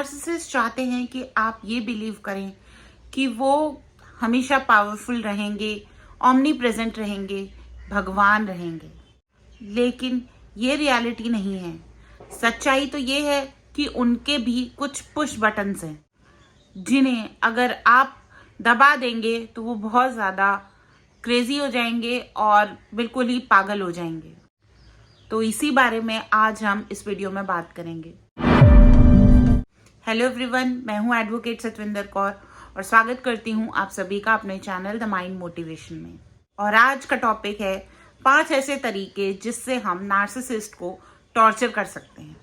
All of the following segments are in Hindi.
नार्सिसिस्ट चाहते हैं कि आप ये बिलीव करें कि वो हमेशा पावरफुल रहेंगे, ओमनी प्रेजेंट रहेंगे, भगवान रहेंगे। लेकिन ये रियलिटी नहीं है। सच्चाई तो ये है कि उनके भी कुछ पुश बटन्स हैं जिन्हें अगर आप दबा देंगे तो वो बहुत ज़्यादा क्रेजी हो जाएंगे और बिल्कुल ही पागल हो जाएंगे। तो इसी बारे में आज हम इस वीडियो में बात करेंगे। हेलो एवरीवन, मैं हूं एडवोकेट सतविंदर कौर और स्वागत करती हूं आप सभी का अपने चैनल द माइंड मोटिवेशन में। और आज का टॉपिक है 5 ऐसे तरीके जिससे हम नार्सिसिस्ट को टॉर्चर कर सकते हैं।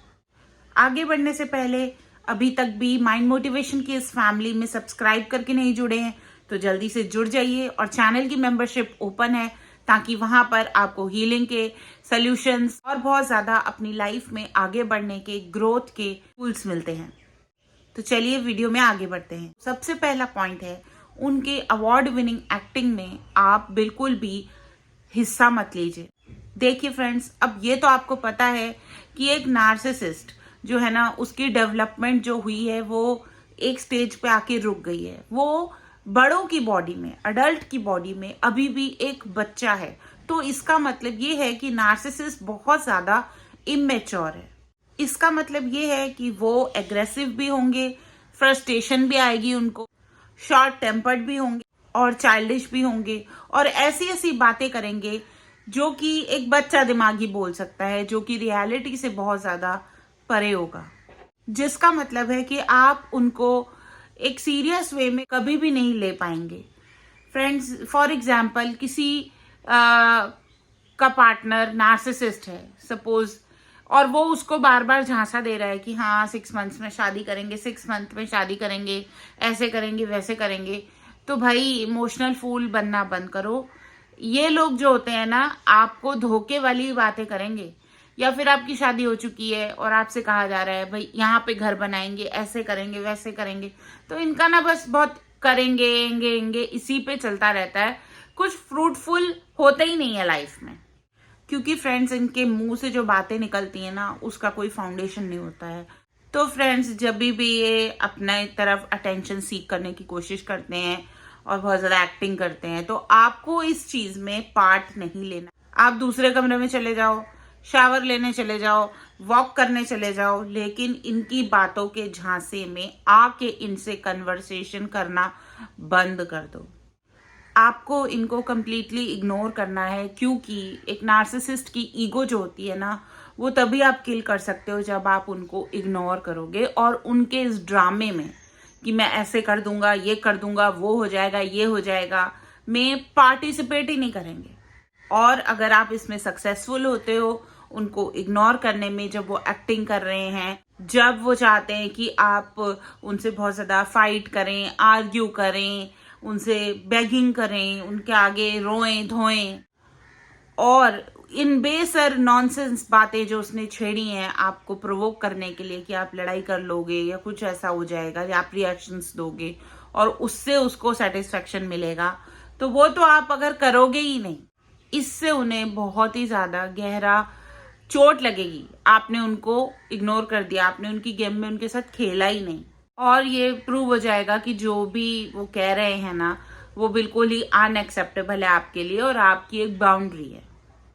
आगे बढ़ने से पहले अभी तक भी माइंड मोटिवेशन की इस फैमिली में सब्सक्राइब करके नहीं जुड़े हैं तो जल्दी से जुड़ जाइए और चैनल की मेंबरशिप ओपन है ताकि वहां पर आपको हीलिंग के सॉल्यूशंस और बहुत ज्यादा अपनी लाइफ में आगे बढ़ने के ग्रोथ के टूल्स मिलते हैं। तो चलिए वीडियो में आगे बढ़ते हैं। सबसे पहला पॉइंट है, उनके अवार्ड विनिंग एक्टिंग में आप बिल्कुल भी हिस्सा मत लीजिए। देखिए फ्रेंड्स, अब ये तो आपको पता है कि एक नार्सिसिस्ट जो है ना, उसकी डेवलपमेंट जो हुई है वो एक स्टेज पे आके रुक गई है। वो बड़ों की बॉडी में, अडल्ट की बॉडी में अभी भी एक बच्चा है। तो इसका मतलब ये है कि नार्सिसिस्ट बहुत ज्यादा इमेच्योर है। इसका मतलब ये है कि वो एग्रेसिव भी होंगे, फ्रस्ट्रेशन भी आएगी उनको, शॉर्ट टेम्पर्ड भी होंगे और चाइल्डिश भी होंगे और ऐसी ऐसी बातें करेंगे जो कि एक बच्चा दिमागी बोल सकता है, जो कि रियलिटी से बहुत ज्यादा परे होगा। जिसका मतलब है कि आप उनको एक सीरियस वे में कभी भी नहीं ले पाएंगे। फ्रेंड्स, फॉर एग्जाम्पल किसी का पार्टनर नार्सिसिस्ट है सपोज, और वो उसको बार बार झांसा दे रहा है कि हाँ 6 मंथ्स में शादी करेंगे, 6 मंथ में शादी करेंगे, ऐसे करेंगे वैसे करेंगे। तो भाई इमोशनल फूल बनना बंद करो। ये लोग जो होते हैं ना, आपको धोखे वाली बातें करेंगे। या फिर आपकी शादी हो चुकी है और आपसे कहा जा रहा है भाई यहाँ पे घर बनाएंगे, ऐसे करेंगे वैसे करेंगे, तो इनका ना बस बहुत करेंगे इसी पे चलता रहता है। कुछ फ्रूटफुल होता ही नहीं है लाइफ में, क्योंकि फ्रेंड्स इनके मुंह से जो बातें निकलती है ना, उसका कोई फाउंडेशन नहीं होता है। तो फ्रेंड्स, जब भी ये अपने तरफ अटेंशन सीख करने की कोशिश करते हैं और बहुत ज्यादा एक्टिंग करते हैं, तो आपको इस चीज में पार्ट नहीं लेना। आप दूसरे कमरे में चले जाओ, शावर लेने चले जाओ, वॉक करने चले जाओ, लेकिन इनकी बातों के झांसे में आके इनसे कन्वर्सेशन करना बंद कर दो। आपको इनको कंप्लीटली इग्नोर करना है, क्योंकि एक नार्सिसिस्ट की ईगो जो होती है ना, वो तभी आप किल कर सकते हो जब आप उनको इग्नोर करोगे और उनके इस ड्रामे में कि मैं ऐसे कर दूंगा, ये कर दूंगा, वो हो जाएगा, ये हो जाएगा, में पार्टिसिपेट ही नहीं करेंगे। और अगर आप इसमें सक्सेसफुल होते हो उनको इग्नोर करने में, जब वो एक्टिंग कर रहे हैं, जब वो चाहते हैं कि आप उनसे बहुत ज्यादा फाइट करें, आर्ग्यू करें, उनसे बेगिंग करें, उनके आगे रोएं धोएं और इन बेसर नॉनसेंस बातें जो उसने छेड़ी हैं आपको प्रोवोक करने के लिए कि आप लड़ाई कर लोगे या कुछ ऐसा हो जाएगा या आप रिएक्शंस दोगे और उससे उसको सेटिस्फेक्शन मिलेगा, तो वो तो आप अगर करोगे ही नहीं, इससे उन्हें बहुत ही ज्यादा गहरा चोट लगेगी। आपने उनको इग्नोर कर दिया, आपने उनकी गेम में उनके साथ खेला ही नहीं, और ये प्रूव हो जाएगा कि जो भी वो कह रहे हैं ना, वो बिल्कुल ही अनएक्सेप्टेबल है आपके लिए और आपकी एक बाउंड्री है।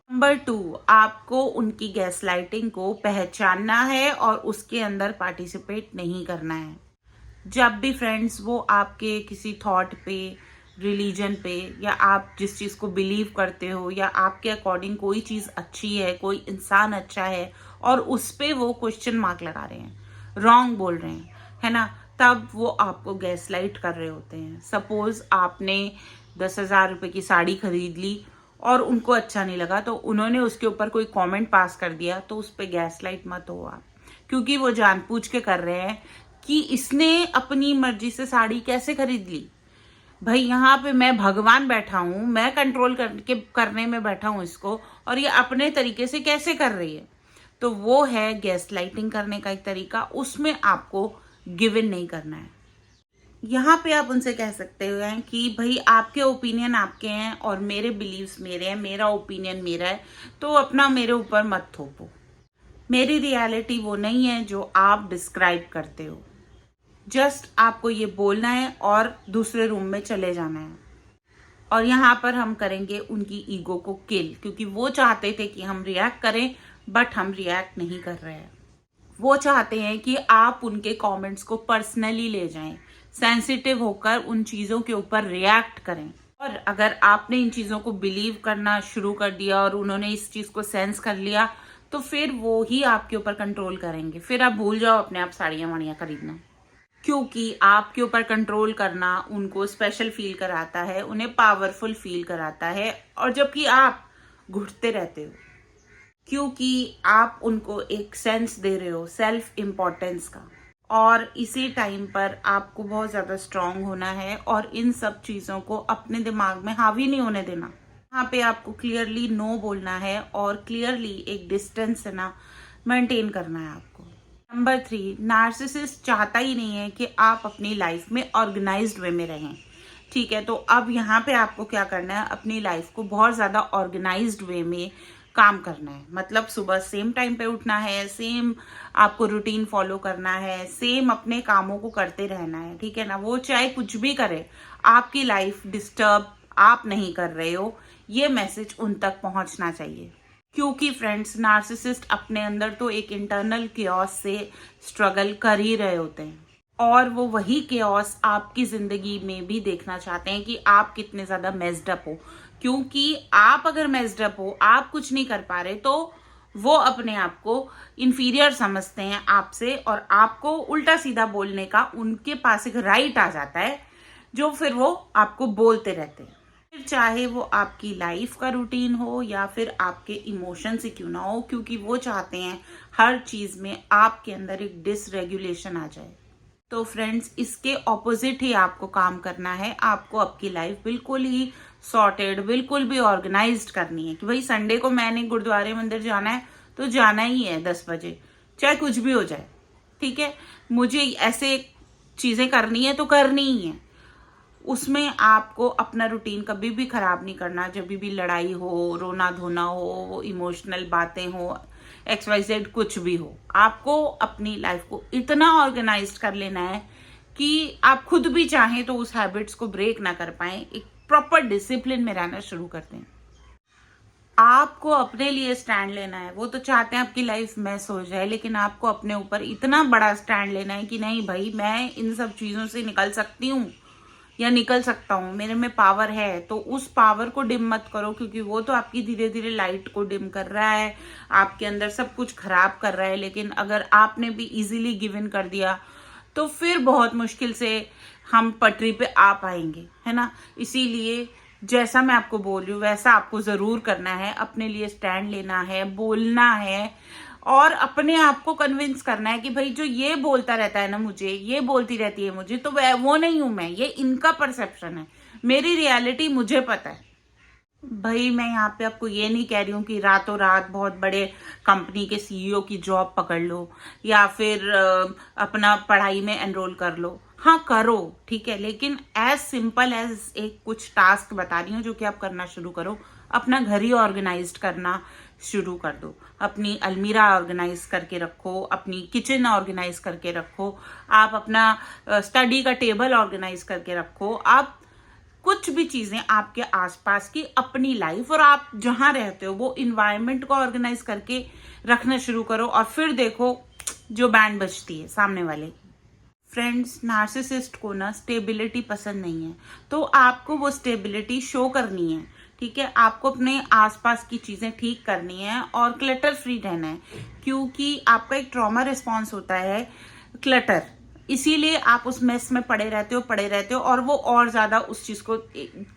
नंबर 2, आपको उनकी गैसलाइटिंग को पहचानना है और उसके अंदर पार्टिसिपेट नहीं करना है। जब भी फ्रेंड्स वो आपके किसी थॉट पे, रिलीजन पे, या आप जिस चीज को बिलीव करते हो या आपके अकॉर्डिंग कोई चीज अच्छी है, कोई इंसान अच्छा है और उस पे वो क्वेश्चन मार्क लगा रहे हैं, रॉन्ग बोल रहे हैं, है ना, तब वो आपको गैसलाइट कर रहे होते हैं। सपोज आपने 10,000 रुपए की साड़ी खरीद ली और उनको अच्छा नहीं लगा, तो उन्होंने उसके ऊपर कोई कमेंट पास कर दिया, तो उस पर गैसलाइट मत हो आप, क्योंकि वो जानबूझ के कर रहे हैं कि इसने अपनी मर्जी से साड़ी कैसे खरीद ली। भाई यहाँ पे मैं भगवान बैठा हूं, मैं कंट्रोल करने में बैठा हूं इसको, और ये अपने तरीके से कैसे कर रही है। तो वो है गैसलाइटिंग करने का एक तरीका, उसमें आपको गिव इन नहीं करना है। यहाँ पे आप उनसे कह सकते हैं कि भाई आपके ओपिनियन आपके हैं और मेरे बिलीव्स मेरे हैं, मेरा ओपिनियन मेरा है, तो अपना मेरे ऊपर मत थोपो। मेरी रियलिटी वो नहीं है जो आप डिस्क्राइब करते हो। जस्ट आपको ये बोलना है और दूसरे रूम में चले जाना है। और यहाँ पर हम करेंगे उनकी ईगो को किल, क्योंकि वो चाहते थे कि हम रिएक्ट करें, बट हम रिएक्ट नहीं कर रहे हैं। वो चाहते हैं कि आप उनके कमेंट्स को पर्सनली ले जाएं, सेंसिटिव होकर उन चीज़ों के ऊपर रिएक्ट करें। और अगर आपने इन चीज़ों को बिलीव करना शुरू कर दिया और उन्होंने इस चीज़ को सेंस कर लिया, तो फिर वो ही आपके ऊपर कंट्रोल करेंगे। फिर आप भूल जाओ अपने आप साड़ियाँ वाड़ियाँ खरीदना, क्योंकि आपके ऊपर कंट्रोल करना उनको स्पेशल फील कराता है, उन्हें पावरफुल फील कराता है, और जबकि आप घुटते रहते हो, क्योंकि आप उनको एक सेंस दे रहे हो सेल्फ इम्पोर्टेंस का। और इसी टाइम पर आपको बहुत ज़्यादा स्ट्रांग होना है और इन सब चीज़ों को अपने दिमाग में हावी नहीं होने देना। यहाँ पे आपको क्लियरली नो बोलना है और क्लियरली एक डिस्टेंस है ना मेंटेन करना है आपको। नंबर 3, नार्सिसिस्ट चाहता ही नहीं है कि आप अपनी लाइफ में ऑर्गेनाइज्ड वे में रहें। ठीक है, तो अब यहाँ पे आपको क्या करना है, अपनी लाइफ को बहुत ज़्यादा ऑर्गेनाइज्ड वे में काम करना है। मतलब सुबह सेम टाइम पे उठना है, सेम आपको रूटीन फॉलो करना है, सेम अपने कामों को करते रहना है। ठीक है ना, वो चाहे कुछ भी करे, आपकी लाइफ डिस्टर्ब आप नहीं कर रहे हो, ये मैसेज उन तक पहुंचना चाहिए। क्योंकि फ्रेंड्स, नार्सिसिस्ट अपने अंदर तो एक इंटरनल केओस से स्ट्रगल कर ही रहे होते हैं, और वो वही केओस आपकी जिंदगी में भी देखना चाहते हैं कि आप कितने ज्यादा मेस्ड अप हो। क्योंकि आप अगर मेस्ड अप हो, आप कुछ नहीं कर पा रहे, तो वो अपने आप को इंफीरियर समझते हैं आपसे, और आपको उल्टा सीधा बोलने का उनके पास एक राइट आ जाता है, जो फिर वो आपको बोलते रहते हैं। फिर चाहे वो आपकी लाइफ का रूटीन हो या फिर आपके इमोशन से क्यों ना हो, क्योंकि वो चाहते हैं हर चीज में आपके अंदर एक डिसरेगुलेशन आ जाए। तो फ्रेंड्स, इसके ऑपोजिट ही आपको काम करना है। आपको आपकी लाइफ बिल्कुल ही सॉर्टेड, बिल्कुल भी ऑर्गेनाइज्ड करनी है कि भाई संडे को मैंने गुरुद्वारे मंदिर जाना है तो जाना ही है 10 बजे, चाहे कुछ भी हो जाए। ठीक है, मुझे ऐसे चीजें करनी है तो करनी ही है। उसमें आपको अपना रूटीन कभी भी खराब नहीं करना। जब भी लड़ाई हो, रोना धोना हो, इमोशनल बातें हो, XYZ कुछ भी हो, आपको अपनी लाइफ को इतना ऑर्गेनाइज कर लेना है कि आप खुद भी चाहें तो उस हैबिट्स को ब्रेक ना कर पाए, एक प्रॉपर डिसिप्लिन में रहना शुरू कर दें। आपको अपने लिए स्टैंड लेना है। वो तो चाहते हैं आपकी लाइफ मैस हो जाए, लेकिन आपको अपने ऊपर इतना बड़ा स्टैंड लेना है कि नहीं भाई, मैं इन सब चीजों से निकल सकती हूँ या निकल सकता हूँ, मेरे में पावर है। तो उस पावर को डिम मत करो, क्योंकि वो तो आपकी धीरे धीरे लाइट को डिम कर रहा है, आपके अंदर सब कुछ खराब कर रहा है। लेकिन अगर आपने भी इजीली गिव इन कर दिया तो फिर बहुत मुश्किल से हम पटरी पे आ पाएंगे, है ना। इसीलिए जैसा मैं आपको बोल रही हूँ वैसा आपको जरूर करना है, अपने लिए स्टैंड लेना है, बोलना है, और अपने आप को कन्विंस करना है कि भाई जो ये बोलता रहता है ना, मुझे ये बोलती रहती है मुझे, तो वो नहीं हूं मैं, ये इनका परसेप्शन है, मेरी रियलिटी मुझे पता है। भाई मैं यहाँ पे आपको ये नहीं कह रही हूँ कि रातों रात बहुत बड़े कंपनी के CEO की जॉब पकड़ लो या फिर अपना पढ़ाई में एनरोल कर लो। हाँ करो, ठीक है, लेकिन एज सिंपल एज एक कुछ टास्क बता रही हूँ जो कि आप करना शुरू करो। अपना घर ही ऑर्गेनाइज करना शुरू कर दो, अपनी अलमीरा ऑर्गेनाइज करके रखो, अपनी किचन ऑर्गेनाइज करके रखो, आप अपना स्टडी का टेबल ऑर्गेनाइज करके रखो। आप कुछ भी चीजें आपके आसपास की अपनी लाइफ और आप जहां रहते हो वो इन्वायरमेंट को ऑर्गेनाइज करके रखना शुरू करो, और फिर देखो जो बैंड बजती है सामने वाले। फ्रेंड्स, नार्सिसिस्ट को ना स्टेबिलिटी पसंद नहीं है, तो आपको वो स्टेबिलिटी शो करनी है। ठीक है, आपको अपने आसपास की चीजें ठीक करनी है और क्लटर फ्री रहना है, क्योंकि आपका एक ट्रॉमा रिस्पॉन्स होता है क्लटर, इसीलिए आप उस मेस में पड़े रहते हो और वो और ज्यादा उस चीज को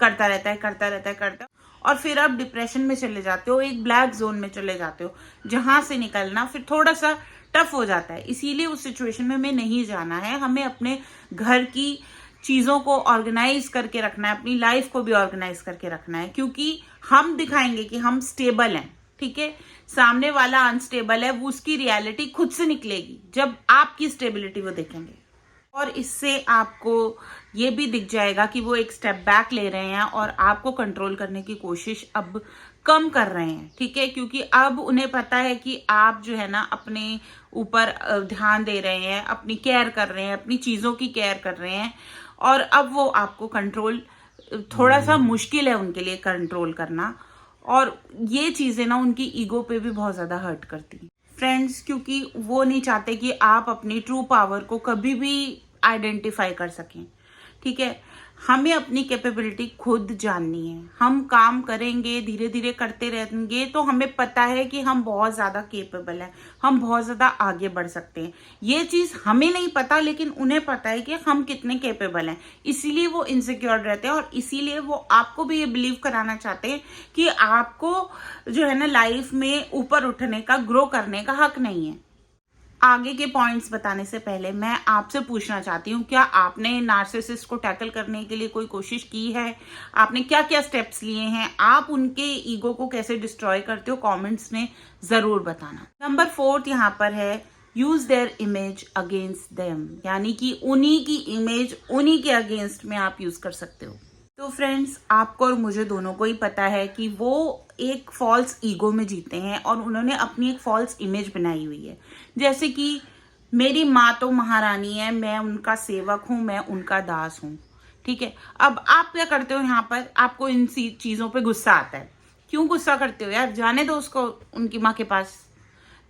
करता रहता है, और फिर आप डिप्रेशन में चले जाते हो, एक ब्लैक जोन में चले जाते हो, जहां से निकलना फिर थोड़ा सा टफ हो जाता है। इसीलिए उस सिचुएशन में हमें नहीं जाना है। हमें अपने घर की चीजों को ऑर्गेनाइज करके रखना है, अपनी लाइफ को भी ऑर्गेनाइज करके रखना है, क्योंकि हम दिखाएंगे कि हम स्टेबल हैं। ठीक है, सामने वाला अनस्टेबल है, वो उसकी रियलिटी खुद से निकलेगी जब आपकी स्टेबिलिटी वो देखेंगे। और इससे आपको ये भी दिख जाएगा कि वो एक स्टेप बैक ले रहे हैं और आपको कंट्रोल करने की कोशिश अब कम कर रहे हैं, ठीक है। क्योंकि अब उन्हें पता है कि आप जो है ना अपने ऊपर ध्यान दे रहे हैं, अपनी केयर कर रहे हैं, अपनी चीज़ों की केयर कर रहे हैं, और अब वो आपको कंट्रोल, थोड़ा सा मुश्किल है उनके लिए कंट्रोल करना, और ये चीज़ें ना उनकी ईगो पे भी बहुत ज़्यादा हर्ट करती हैं फ्रेंड्स, क्योंकि वो नहीं चाहते कि आप अपनी ट्रू पावर को कभी भी आइडेंटिफाई कर सकें, ठीक है। हमें अपनी कैपेबिलिटी खुद जाननी है। हम काम करेंगे, धीरे धीरे करते रहेंगे, तो हमें पता है कि हम बहुत ज़्यादा केपेबल हैं, हम बहुत ज़्यादा आगे बढ़ सकते हैं। ये चीज़ हमें नहीं पता, लेकिन उन्हें पता है कि हम कितने केपेबल हैं, इसीलिए वो इनसिक्योर रहते हैं, और इसीलिए वो आपको भी ये बिलीव कराना चाहते हैं कि आपको जो है ना लाइफ में ऊपर उठने का, ग्रो करने का हक नहीं है। आगे के पॉइंट्स बताने से पहले मैं आपसे पूछना चाहती हूँ, क्या आपने नार्सिसिस्ट को टैकल करने के लिए कोई कोशिश की है? आपने क्या क्या स्टेप्स लिए हैं? आप उनके ईगो को कैसे डिस्ट्रॉय करते हो? कमेंट्स में जरूर बताना। नंबर 4 यहाँ पर है, use their image against them, यानी कि उन्हीं की इमेज उन्हीं के अगेंस्ट में आप यूज कर सकते हो। तो फ्रेंड्स, आपको और मुझे दोनों को ही पता है कि वो एक फॉल्स ईगो में जीते हैं और उन्होंने अपनी एक फॉल्स इमेज बनाई हुई है। जैसे कि मेरी माँ तो महारानी है, मैं उनका सेवक हूँ, मैं उनका दास हूँ, ठीक है। अब आप क्या करते हो यहाँ पर? आपको इन चीज़ों पे गुस्सा आता है। क्यों गुस्सा करते हो यार? जाने दो उसको उनकी माँ के पास,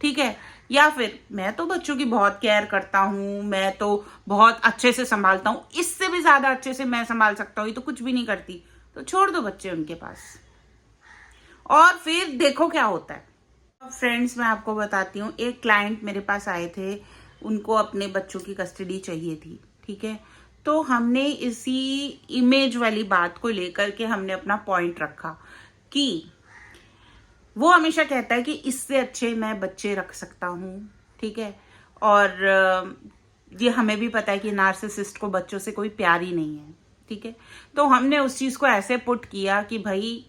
ठीक है। या फिर मैं तो बच्चों की बहुत केयर करता हूँ, मैं तो बहुत अच्छे से संभालता हूँ, इससे भी ज्यादा अच्छे से मैं संभाल सकता हूँ, ये तो कुछ भी नहीं करती, तो छोड़ दो बच्चे उनके पास, और फिर देखो क्या होता है। अब फ्रेंड्स, मैं आपको बताती हूँ, एक क्लाइंट मेरे पास आए थे, उनको अपने बच्चों की कस्टडी चाहिए थी, ठीक है। तो हमने इसी इमेज वाली बात को लेकर के हमने अपना पॉइंट रखा कि वो हमेशा कहता है कि इससे अच्छे मैं बच्चे रख सकता हूँ, ठीक है। और ये हमें भी पता है कि नार्सिसिस्ट को बच्चों से कोई प्यार ही नहीं है, ठीक है। तो हमने उस चीज़ को ऐसे पुट किया कि भाई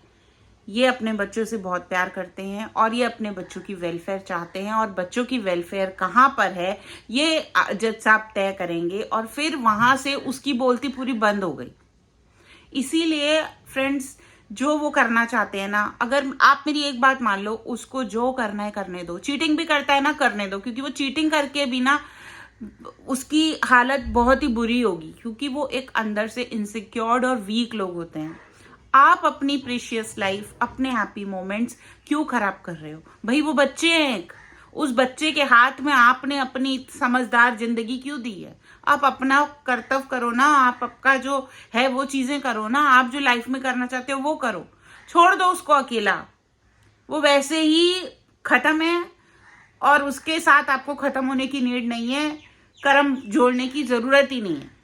ये अपने बच्चों से बहुत प्यार करते हैं और ये अपने बच्चों की वेलफेयर चाहते हैं, और बच्चों की वेलफेयर कहाँ पर है ये जज साहब तय करेंगे। और फिर वहां से उसकी बोलती पूरी बंद हो गई। इसीलिए फ्रेंड्स, जो वो करना चाहते हैं ना, अगर आप मेरी एक बात मान लो, उसको जो करना है करने दो। चीटिंग भी करता है ना, करने दो, क्योंकि वो चीटिंग करके भी ना उसकी हालत बहुत ही बुरी होगी, क्योंकि वो एक अंदर से इनसिक्योर्ड और वीक लोग होते हैं। आप अपनी प्रीशियस लाइफ, अपने हैप्पी मोमेंट्स क्यों खराब कर रहे हो? भाई वो बच्चे हैं, उस बच्चे के हाथ में आपने अपनी समझदार जिंदगी क्यों दी है? आप अपना कर्तव्य करो ना, आप आपका जो है वो चीजें करो ना, आप जो लाइफ में करना चाहते हो वो करो, छोड़ दो उसको अकेला। वो वैसे ही खत्म है और उसके साथ आपको खत्म होने की नीड नहीं है, कर्म जोड़ने की जरूरत ही नहीं है।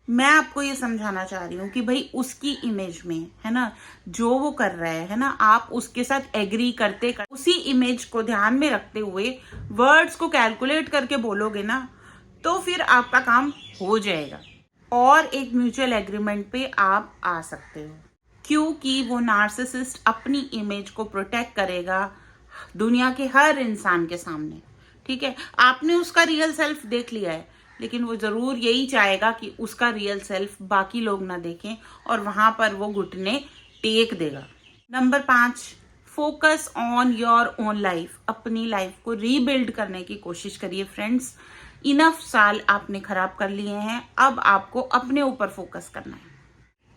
मैं आपको ये समझाना चाह रही हूँ कि भाई उसकी इमेज में है ना, जो वो कर रहा है ना, आप उसके साथ एग्री करते उसी इमेज को ध्यान में रखते हुए वर्ड्स को कैलकुलेट करके बोलोगे ना, तो फिर आपका काम हो जाएगा और एक म्यूचुअल एग्रीमेंट पे आप आ सकते हो, क्योंकि वो नार्सिसिस्ट अपनी इमेज को प्रोटेक्ट करेगा दुनिया के हर इंसान के सामने, ठीक है। आपने उसका रियल सेल्फ देख लिया है, लेकिन वो जरूर यही चाहेगा कि उसका रियल सेल्फ बाकी लोग ना देखें, और वहां पर वो घुटने टेक देगा। Number 5, focus on your own life. अपनी लाइफ को रीबिल्ड करने की कोशिश करिए फ्रेंड्स। इनफ साल आपने खराब कर लिए हैं, अब आपको अपने ऊपर फोकस करना है।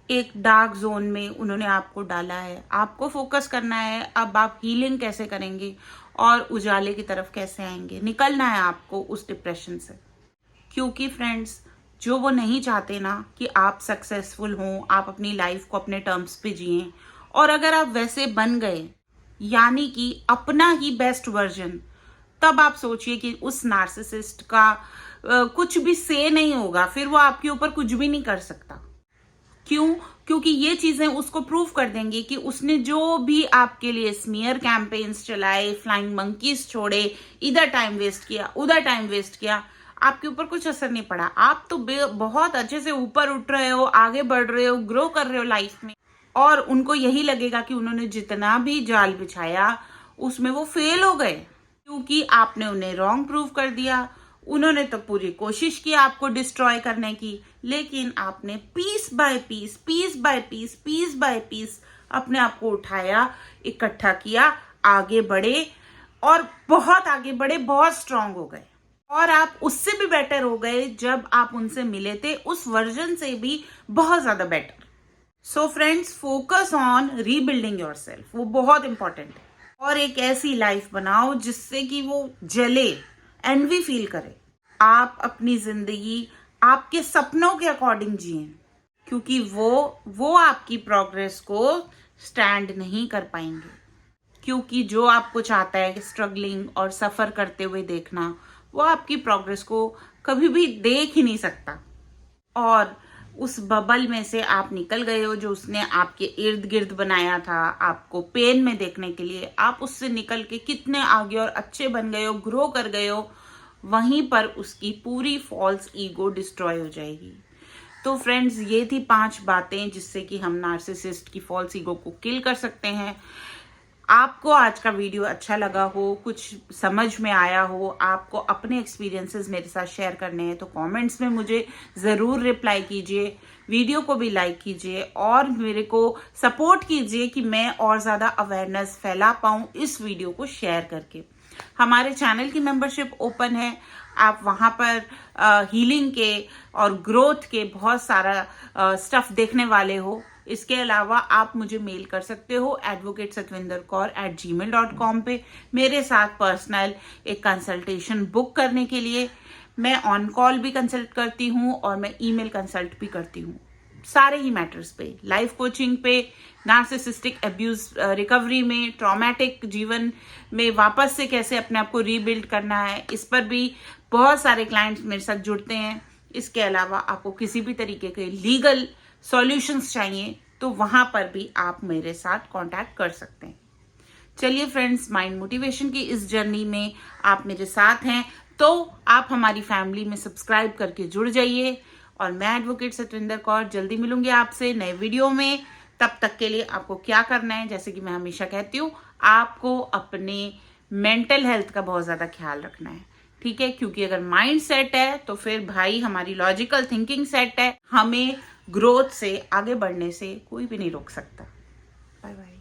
एक डार्क जोन में उन्होंने आपको डाला है, आपको फोकस करना है। अब आप हीलिंग कैसे करेंगे और उजाले की तरफ कैसे आएंगे? निकलना है आपको उस डिप्रेशन से, क्योंकि फ्रेंड्स, जो वो नहीं चाहते ना कि आप सक्सेसफुल हों, आप अपनी लाइफ को अपने टर्म्स पे जिएं, और अगर आप वैसे बन गए, यानी कि अपना ही बेस्ट वर्जन, तब आप सोचिए कि उस नार्सिसिस्ट का कुछ भी से नहीं होगा, फिर वो आपके ऊपर कुछ भी नहीं कर सकता। क्यों? क्योंकि ये चीजें उसको प्रूव कर देंगी कि उसने जो भी आपके लिए स्मीयर कैंपेन्स चलाए, फ्लाइंग मंकीज छोड़े, इधर टाइम वेस्ट किया, उधर टाइम वेस्ट किया, आपके ऊपर कुछ असर नहीं पड़ा। आप तो बहुत अच्छे से ऊपर उठ रहे हो, आगे बढ़ रहे हो, ग्रो कर रहे हो लाइफ में, और उनको यही लगेगा कि उन्होंने जितना भी जाल बिछाया उसमें वो फेल हो गए, क्योंकि आपने उन्हें रॉन्ग प्रूव कर दिया। उन्होंने तो पूरी कोशिश की आपको डिस्ट्रॉय करने की, लेकिन आपने पीस बाय पीस अपने आप को उठाया, इकट्ठा किया, आगे बढ़े और बहुत आगे बढ़े, बहुत स्ट्रांग हो गए और आप उससे भी बेटर हो गए जब आप उनसे मिले थे, उस वर्जन से भी बहुत ज्यादा better. So friends, focus on rebuilding yourself, वो बहुत इंपॉर्टेंट है। और एक ऐसी लाइफ बनाओ जिससे कि वो जले, एनवी फील करे। आप अपनी जिंदगी आपके सपनों के अकॉर्डिंग जिए, क्योंकि वो आपकी प्रोग्रेस को स्टैंड नहीं कर पाएंगे। क्योंकि जो आपको चाहता है स्ट्रगलिंग और सफर करते हुए देखना, वो आपकी प्रोग्रेस को कभी भी देख ही नहीं सकता। और उस बबल में से आप निकल गए हो जो उसने आपके इर्द गिर्द बनाया था आपको पेन में देखने के लिए। आप उससे निकल के कितने आगे और अच्छे बन गए हो, ग्रो कर गए हो, वहीं पर उसकी पूरी फॉल्स ईगो डिस्ट्रॉय हो जाएगी। तो फ्रेंड्स, ये थी 5 बातें जिससे कि हम नार्सिसिस्ट की फॉल्स ईगो को किल कर सकते हैं। आपको आज का वीडियो अच्छा लगा हो, कुछ समझ में आया हो, आपको अपने एक्सपीरियंसेस मेरे साथ शेयर करने हैं तो कमेंट्स में मुझे ज़रूर रिप्लाई कीजिए, वीडियो को भी लाइक कीजिए और मेरे को सपोर्ट कीजिए कि मैं और ज़्यादा अवेयरनेस फैला पाऊँ इस वीडियो को शेयर करके। हमारे चैनल की मेंबरशिप ओपन है, आप वहाँ पर हीलिंग के और ग्रोथ के बहुत सारा स्टफ देखने वाले हो। इसके अलावा आप मुझे मेल कर सकते हो advocate.satvinderkaur@gmail.com पे मेरे साथ पर्सनल एक कंसल्टेशन बुक करने के लिए। मैं ऑन कॉल भी कंसल्ट करती हूँ और मैं ईमेल कंसल्ट भी करती हूँ, सारे ही मैटर्स पे, लाइफ कोचिंग पे, नार्सिसिस्टिक अब्यूज रिकवरी में, ट्रॉमेटिक जीवन में वापस से कैसे अपने आप को रीबिल्ड करना है, इस पर भी बहुत सारे क्लाइंट्स मेरे साथ जुड़ते हैं। इसके अलावा आपको किसी भी तरीके के लीगल सॉल्यूशंस चाहिए तो वहां पर भी आप मेरे साथ कांटेक्ट कर सकते हैं। चलिए फ्रेंड्स, माइंड मोटिवेशन की इस जर्नी में आप मेरे साथ हैं तो आप हमारी फैमिली में सब्सक्राइब करके जुड़ जाइए। और मैं एडवोकेट सतविंदर कौर जल्दी मिलूंगी आपसे नए वीडियो में। तब तक के लिए आपको क्या करना है, जैसे कि मैं हमेशा कहती हूँ, आपको अपने मेंटल हेल्थ का बहुत ज्यादा ख्याल रखना है, ठीक है? क्योंकि अगर माइंड सेट है तो फिर भाई हमारी लॉजिकल थिंकिंग सेट है, हमें ग्रोथ से, आगे बढ़ने से कोई भी नहीं रोक सकता। Bye bye.